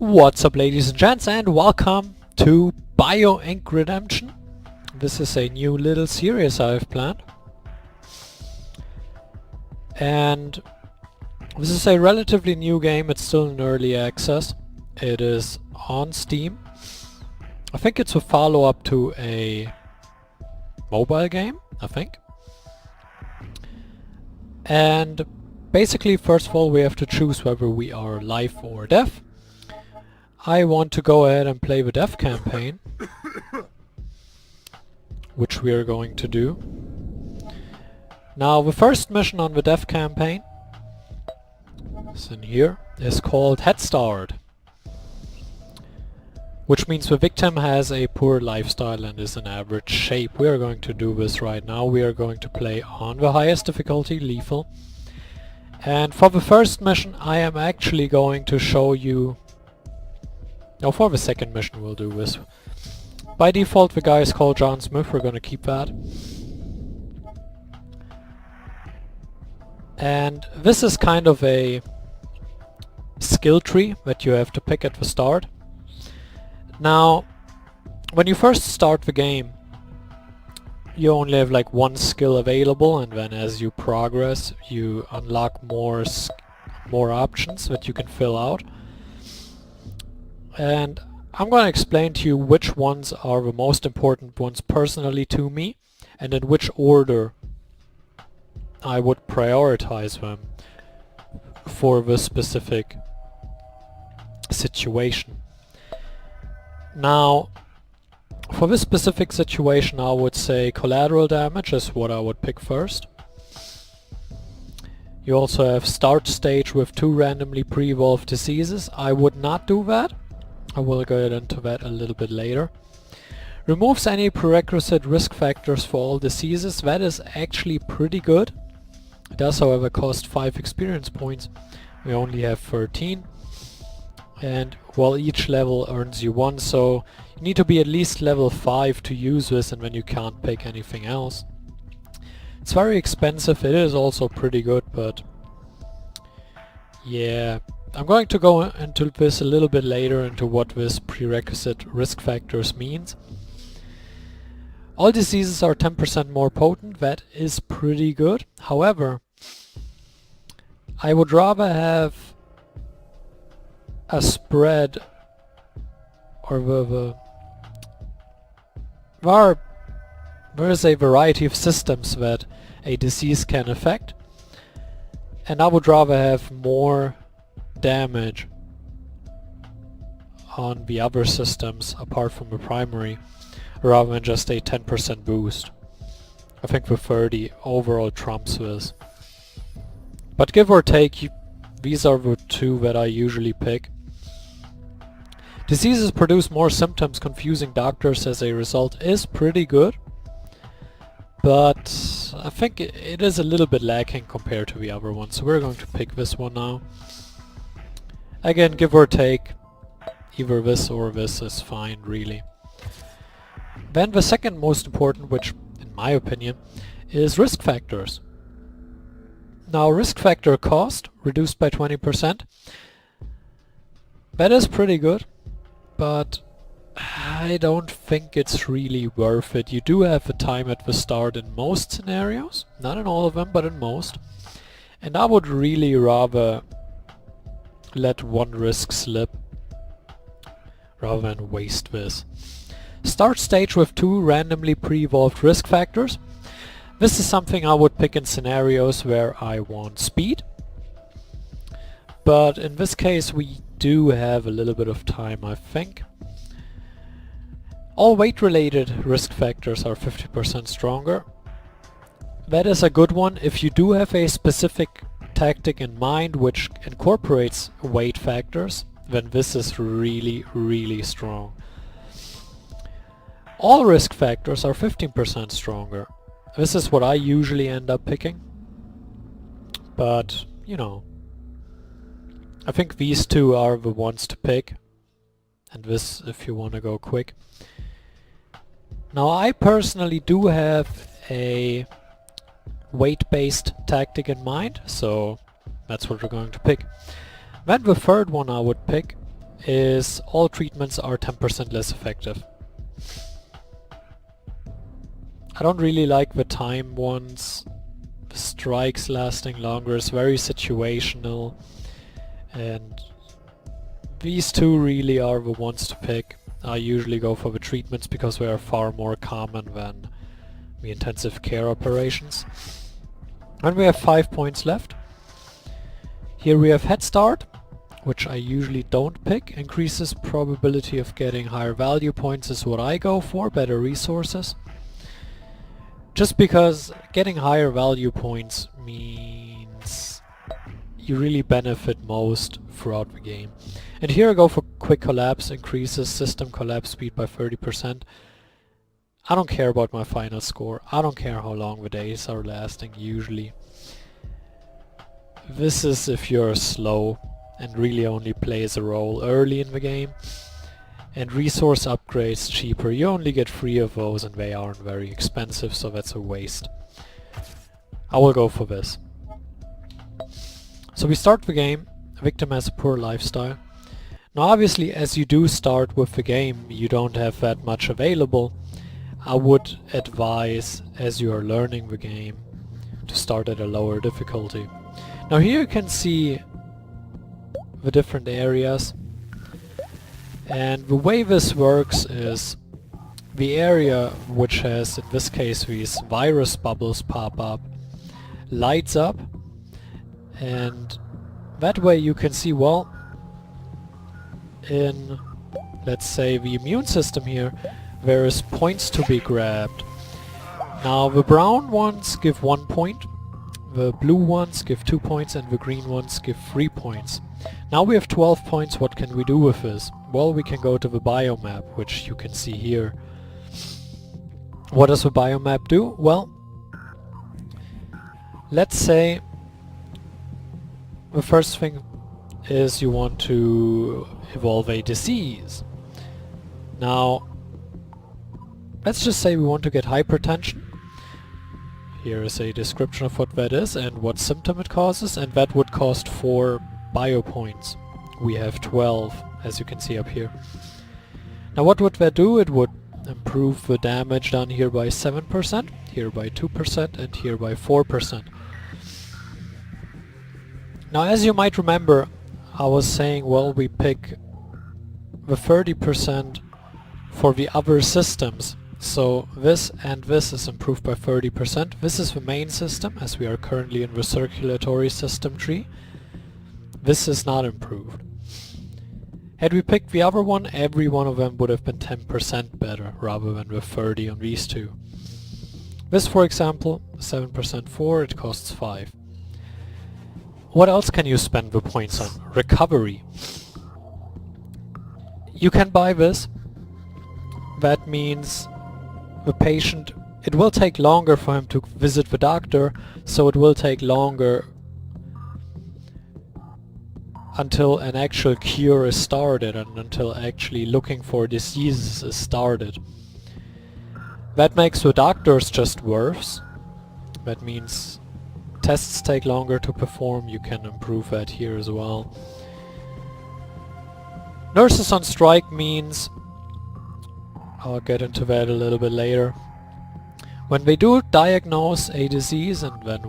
What's up, ladies and gents, and welcome to Bio-Ink Redemption. This is a new little series I've planned. And this is a relatively new game. It's still in early access. It is on Steam. I think it's a follow-up to a mobile game, I think. And basically, first of all, we have to choose whether we are live or deaf. I want to go ahead and play the dev campaign, which we are going to do. Now, the first mission on the dev campaign is in here, is called Head Start, which means the victim has a poor lifestyle and is in average shape. We are going to do this right now. We are going to play on the highest difficulty, lethal. And for the first mission, I am actually going to show you... No, for the second mission we'll do this. By default the guy is called John Smith, we're gonna keep that. And this is kind of a skill tree that you have to pick at the start. Now, when you first start the game, you only have like one skill available, and then as you progress you unlock more options that you can fill out. And I'm going to explain to you which ones are the most important ones personally to me, and in which order I would prioritize them for the specific situation. Now, for this specific situation I would say collateral damage is what I would pick first. You also have start stage with 2 randomly pre-evolved diseases. I would not do that. I will go into that a little bit later. Removes any prerequisite risk factors for all diseases. That is actually pretty good. It does, however, cost 5 experience points. We only have 13. And well, each level earns you 1, so you need to be at least level 5 to use this, and then you can't pick anything else. It's very expensive. It is also pretty good, but yeah. I'm going to go into this a little bit later, into what this prerequisite risk factors means. All diseases are 10% more potent. That is pretty good. However, I would rather have a spread, or there is a variety of systems that a disease can affect, and I would rather have more damage on the other systems apart from the primary, rather than just a 10% boost. I think the 30 overall trumps this. But give or take, these are the 2 that I usually pick. Diseases produce more symptoms, confusing doctors as a result is pretty good, but I think it is a little bit lacking compared to the other ones, so we're going to pick this one now. Again, give or take, either this or this is fine, really. Then the second most important, which in my opinion, is risk factors. Now, risk factor cost reduced by 20%. That is pretty good, but I don't think it's really worth it. You do have a time at the start in most scenarios, not in all of them, but in most. And I would really rather let one risk slip rather than waste this. Start stage with 2 randomly pre-evolved risk factors. This is something I would pick in scenarios where I want speed, but in this case we do have a little bit of time, I think. All weight related risk factors are 50% stronger. That is a good one if you do have a specific tactic in mind which incorporates weight factors, then this is really, really strong. All risk factors are 15% stronger. This is what I usually end up picking, but you know, I think these 2 are the ones to pick, and this if you want to go quick. Now, I personally do have a weight-based tactic in mind, so that's what we're going to pick. Then the third one I would pick is all treatments are 10% less effective. I don't really like the time ones. The strikes lasting longer is very situational, and these two really are the ones to pick. I usually go for the treatments because they are far more common than the intensive care operations. And we have 5 points left. Here we have Head Start, which I usually don't pick. Increases probability of getting higher value points is what I go for, better resources. Just because getting higher value points means you really benefit most throughout the game. And here I go for Quick Collapse, increases system collapse speed by 30%. I don't care about my final score, I don't care how long the days are lasting usually. This is if you're slow and really only plays a role early in the game. And resource upgrades cheaper, you only get 3 of those and they aren't very expensive, so that's a waste. I will go for this. So we start the game, victim has a poor lifestyle. Now obviously as you do start with the game you don't have that much available. I would advise, as you are learning the game, to start at a lower difficulty. Now here you can see the different areas, and the way this works is the area which has, in this case, these virus bubbles pop up, lights up, and that way you can see, well, in, let's say, the immune system here, there is points to be grabbed. Now the brown ones give 1 point, the blue ones give 2 points, and the green ones give 3 points. Now we have 12 points, what can we do with this? Well, we can go to the biomap, which you can see here. What does the biomap do? Well, let's say the first thing is you want to evolve a disease. Now, let's just say we want to get hypertension. Here is a description of what that is and what symptom it causes, and that would cost 4 bio points. We have 12, as you can see up here. Now what would that do? It would improve the damage done here by 7%, here by 2%, and here by 4%. Now as you might remember, I was saying, well, we pick the 30% for the other systems. So this and this is improved by 30%. This is the main system, as we are currently in the circulatory system tree. This is not improved. Had we picked the other one, every one of them would have been 10% better, rather than the 30 on these two. This, for example, 7% 4, it costs 5. What else can you spend the points on? Recovery. You can buy this. That means the patient, it will take longer for him to visit the doctor, so it will take longer until an actual cure is started and until actually looking for diseases is started. That makes the doctors just worse. That means tests take longer to perform. You can improve that here as well. Nurses on strike means, I'll get into that a little bit later. When they do diagnose a disease and then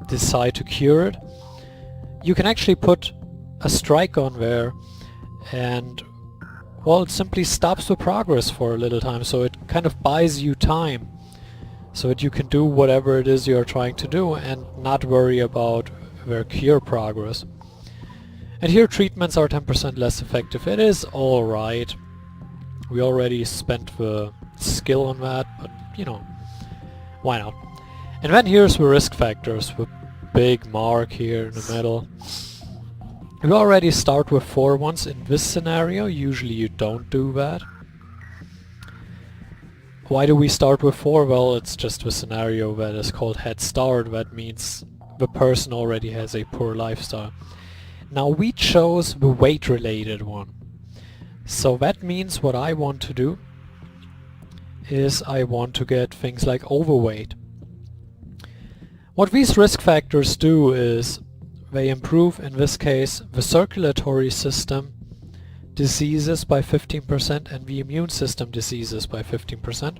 decide to cure it, you can actually put a strike on there and, well, it simply stops the progress for a little time, so it kind of buys you time so that you can do whatever it is you're trying to do and not worry about their cure progress. And here treatments are 10% less effective. It is alright. We already spent the skill on that, but you know, why not? And then here's the risk factors, the big mark here in the middle. We already start with 4 ones in this scenario. Usually you don't do that. Why do we start with 4? Well, it's just the scenario that is called Head Start. That means the person already has a poor lifestyle. Now we chose the weight related one. So that means what I want to do is I want to get things like overweight. What these risk factors do is they improve, in this case, the circulatory system diseases by 15% and the immune system diseases by 15%.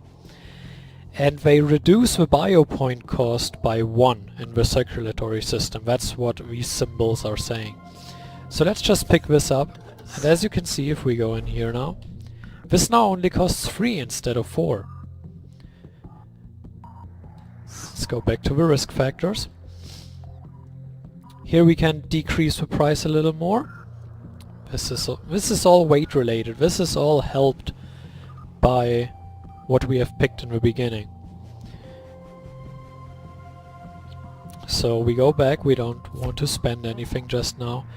And they reduce the biopoint cost by 1 in the circulatory system. That's what these symbols are saying. So let's just pick this up, and as you can see, if we go in here now, this now only costs 3 instead of 4. Let's go back to the risk factors. Here we can decrease the price a little more. This is all weight related. This is all helped by what we have picked in the beginning. So we go back, we don't want to spend anything just now.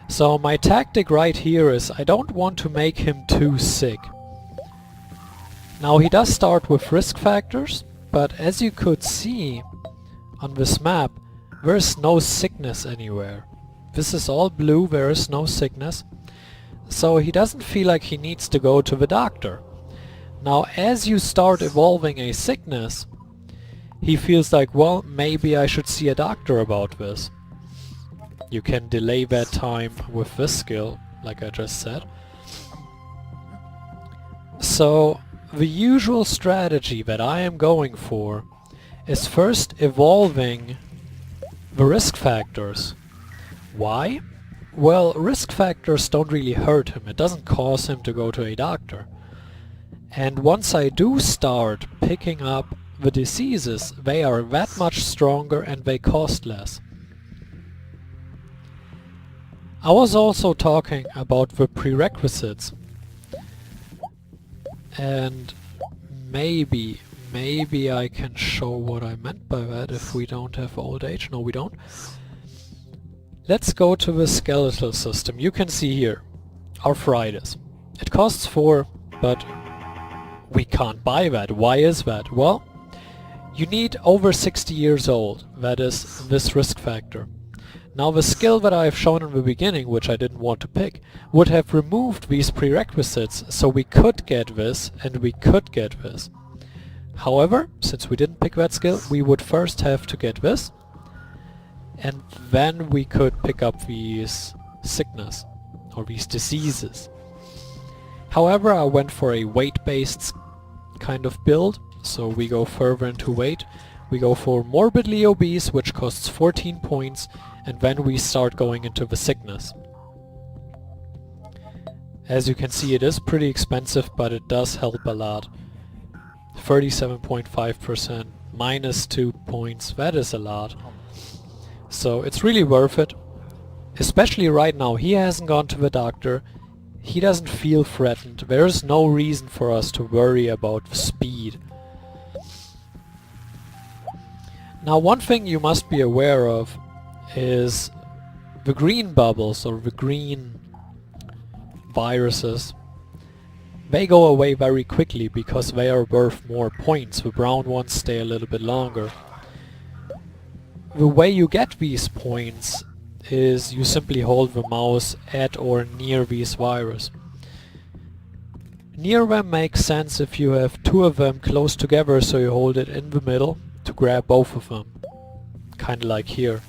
So my tactic right here is I don't want to make him too sick. Now he does start with risk factors, but as you could see on this map, there is no sickness anywhere. This is all blue, there is no sickness. So he doesn't feel like he needs to go to the doctor. Now as you start evolving a sickness, he feels like, well, maybe I should see a doctor about this. You can delay that time with this skill, like I just said. So the usual strategy that I am going for is first evolving the risk factors. Why? Well, risk factors don't really hurt him. It doesn't cause him to go to a doctor. And once I do start picking up the diseases, they are that much stronger and they cost less. I was also talking about the prerequisites, and maybe I can show what I meant by that if we don't have old age. No, we don't. Let's go to the skeletal system. You can see here, arthritis. It costs 4, but we can't buy that. Why is that? Well, you need over 60 years old. That is this risk factor. Now the skill that I have shown in the beginning, which I didn't want to pick, would have removed these prerequisites, so we could get this and we could get this. However, since we didn't pick that skill, we would first have to get this, and then we could pick up these sickness or these diseases. However, I went for a weight-based kind of build, so we go further into weight. We go for morbidly obese, which costs 14 points, and then we start going into the sickness. As you can see, it is pretty expensive, but it does help a lot. 37.5%, minus 2 points, that is a lot. So it's really worth it. Especially right now, he hasn't gone to the doctor. He doesn't feel threatened. There is no reason for us to worry about speed. Now one thing you must be aware of is the green bubbles or the green viruses. They go away very quickly because they are worth more points. The brown ones stay a little bit longer. The way you get these points is you simply hold the mouse at or near these viruses. Near them makes sense if you have 2 of them close together, so you hold it in the middle to grab both of them. Kinda like here.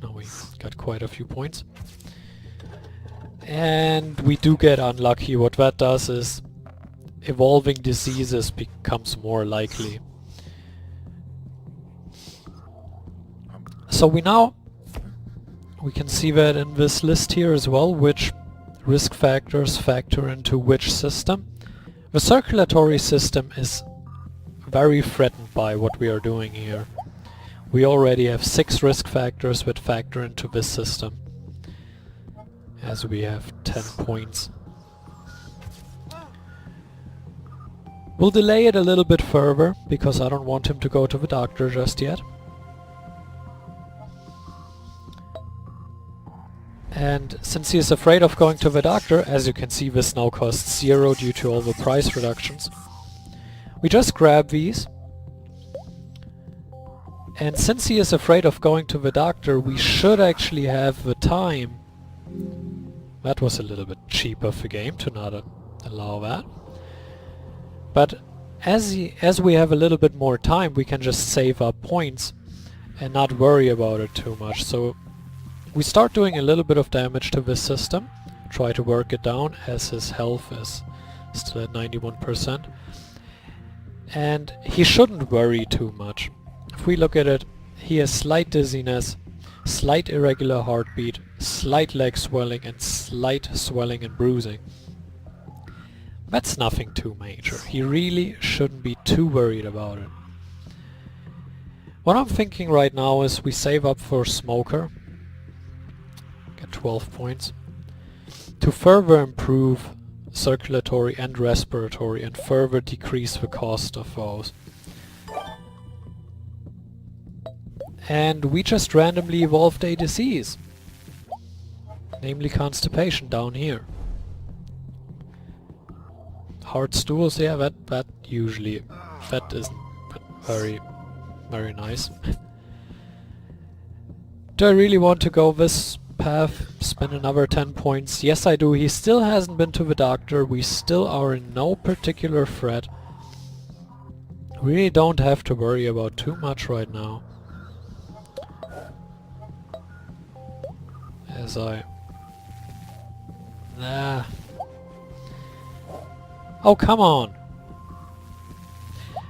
Now we got quite a few points. And we do get unlucky. What that does is evolving diseases becomes more likely. So we can see that in this list here as well, which risk factors factor into which system. The circulatory system is very threatened by what we are doing here. We already have 6 risk factors that factor into this system, as we have 10 points. We'll delay it a little bit further, because I don't want him to go to the doctor just yet. And since he is afraid of going to the doctor, as you can see, this now costs 0 due to all the price reductions. We just grab these. And since he is afraid of going to the doctor, we should actually have the time. That was a little bit cheap of the game to not allow that. But as we have a little bit more time, we can just save up points and not worry about it too much. So We start doing a little bit of damage to this system, try to work it down as his health is still at 91%. And he shouldn't worry too much. If we look at it, he has slight dizziness, slight irregular heartbeat, slight leg swelling and slight swelling and bruising. That's nothing too major. He really shouldn't be too worried about it. What I'm thinking right now is we save up for Smoker, get 12 points, to further improve circulatory and respiratory and further decrease the cost of those. And we just randomly evolved a disease, namely constipation down here. Hard stools, yeah, that usually, that isn't very nice. Do I really want to go this path, spend another 10 points? Yes I do. He still hasn't been to the doctor, we still are in no particular threat. Really don't have to worry about too much right now. Oh, come on!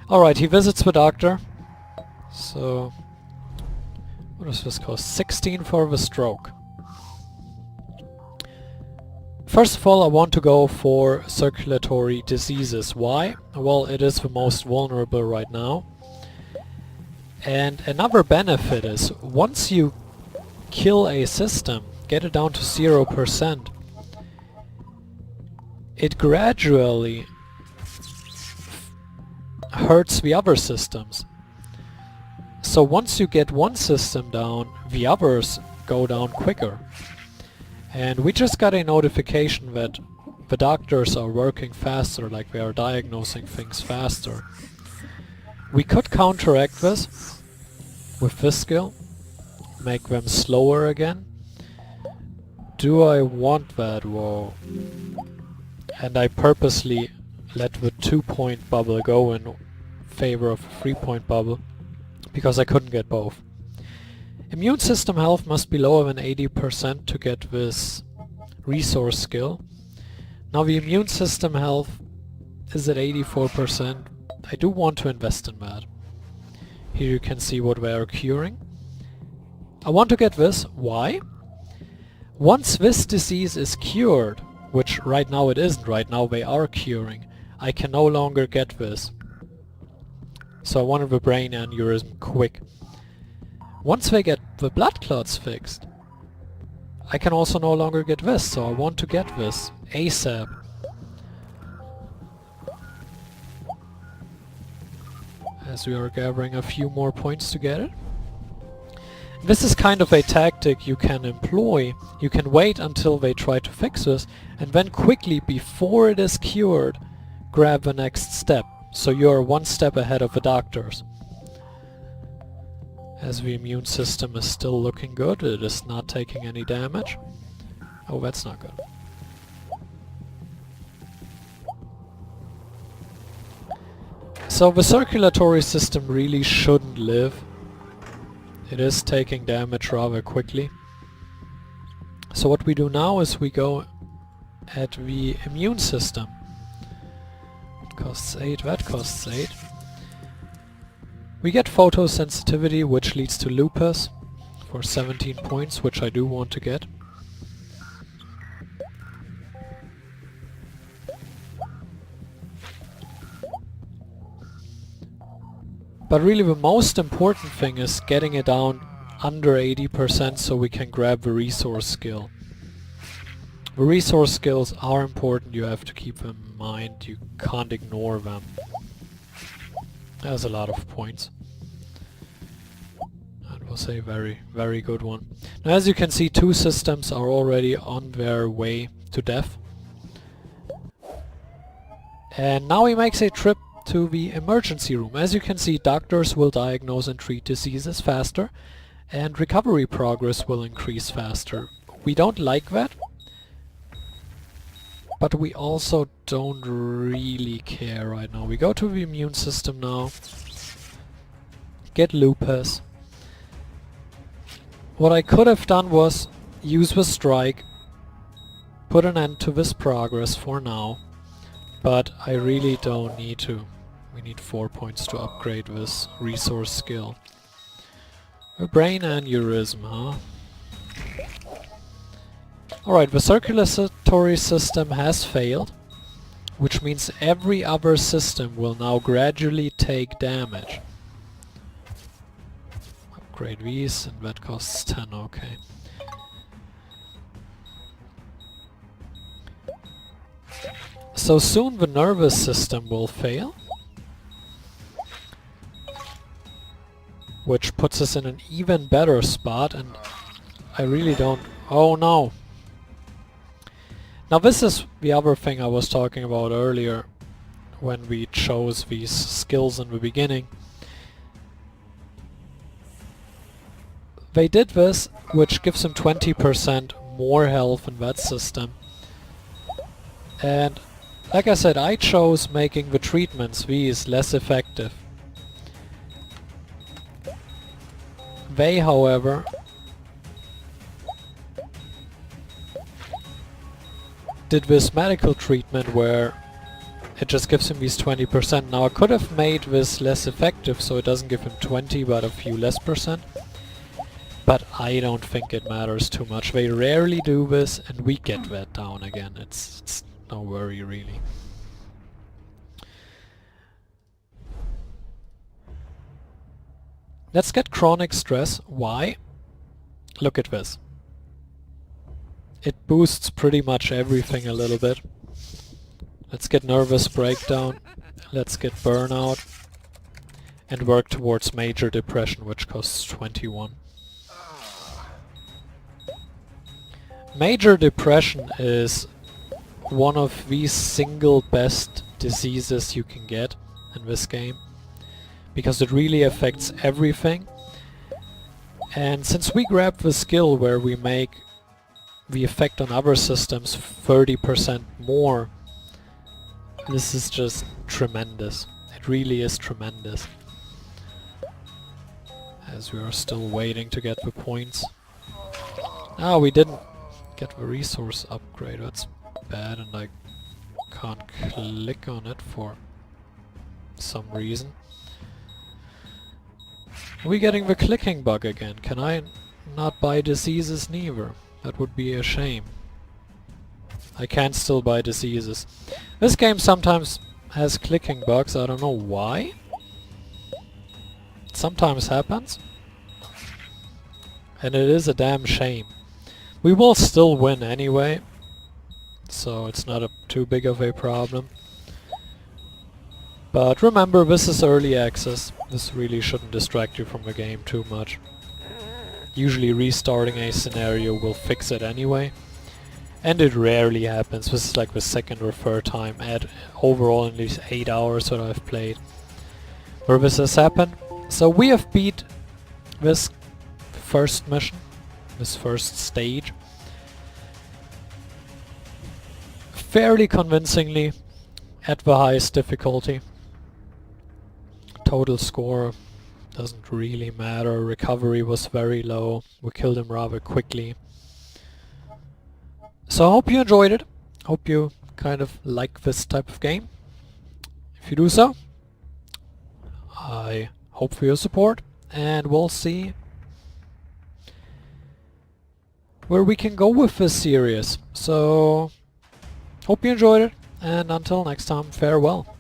Alright, he visits the doctor. So, what does this cost? 16 for the stroke. First of all, I want to go for circulatory diseases. Why? Well, it is the most vulnerable right now. And another benefit is, once you kill a system, get it down to 0%, it gradually hurts the other systems. So once you get one system down, the others go down quicker. And we just got a notification that the doctors are working faster, like they are diagnosing things faster. We could counteract this with this skill, make them slower again. Do I want that? Whoa. And I purposely let the 2-point bubble go in favor of a 3-point bubble, because I couldn't get both. Immune system health must be lower than 80% to get this resource skill. Now the immune system health is at 84%. I do want to invest in that. Here you can see what they are curing. I want to get this. Why? Once this disease is cured, which right now it isn't, right now they are curing, I can no longer get this. So I wanted the brain aneurysm quick. Once they get the blood clots fixed, I can also no longer get this, so I want to get this ASAP. As we are gathering a few more points to get it. This is kind of a tactic you can employ. You can wait until they try to fix this, and then quickly, before it is cured, grab the next step. So you're one step ahead of the doctors. As the immune system is still looking good, it is not taking any damage. Oh, that's not good. So the circulatory system really shouldn't live. It is taking damage rather quickly. So what we do now is we go at the immune system. It costs 8, that costs 8. We get photosensitivity, which leads to lupus for 17 points, which I do want to get. But really the most important thing is getting it down under 80% so we can grab the resource skill. The resource skills are important, you have to keep them in mind, you can't ignore them. That's a lot of points. That was a very, very good one. Now as you can see, 2 systems are already on their way to death. And now he makes a trip to the emergency room. As you can see, doctors will diagnose and treat diseases faster, and recovery progress will increase faster. We don't like that, but we also don't really care right now. We go to the immune system now, get lupus, What I could have done was use the strike, put an end to this progress for now, but I really don't need to. We need 4 points to upgrade this resource skill. A brain aneurysm, huh? Alright, the circulatory system has failed, which means every other system will now gradually take damage. Upgrade these, and that costs 10, okay. So soon the nervous system will fail, which puts us in an even better spot, and I really don't... Oh no! Now this is the other thing I was talking about earlier when we chose these skills in the beginning. They did this, which gives them 20% more health in that system. And like I said, I chose making the treatments, these, less effective. They, however, did this medical treatment where it just gives him these 20%. Now I could have made this less effective so it doesn't give him 20 but a few less percent. But I don't think it matters too much. They rarely do this and we get that down again. It's no worry really. Let's get chronic stress. Why? Look at this. It boosts pretty much everything a little bit. Let's get nervous breakdown. Let's get burnout. And work towards major depression, which costs 21. Major depression is one of the single best diseases you can get in this game, because it really affects everything. And since we grab the skill where we make the effect on other systems 30% more, this is just tremendous. It really is tremendous. As we are still waiting to get the points. Ah, we didn't get the resource upgrade. That's bad, and I can't click on it for some reason. Are we getting the clicking bug again? Can I not buy diseases neither? That would be a shame. I can still buy diseases. This game sometimes has clicking bugs, I don't know why. It sometimes happens. And it is a damn shame. We will still win anyway, so it's not too big of a problem. But remember, this is early access. This really shouldn't distract you from the game too much. Usually restarting a scenario will fix it anyway. And it rarely happens. This is like the second or third time overall in these 8 hours that I've played where this has happened. So we have beat this first mission, this first stage, fairly convincingly at the highest difficulty. Total score doesn't really matter. Recovery was very low. We killed him rather quickly. So I hope you enjoyed it. Hope you kind of like this type of game. If you do so, I hope for your support, and we'll see where we can go with this series. So hope you enjoyed it, and until next time, farewell.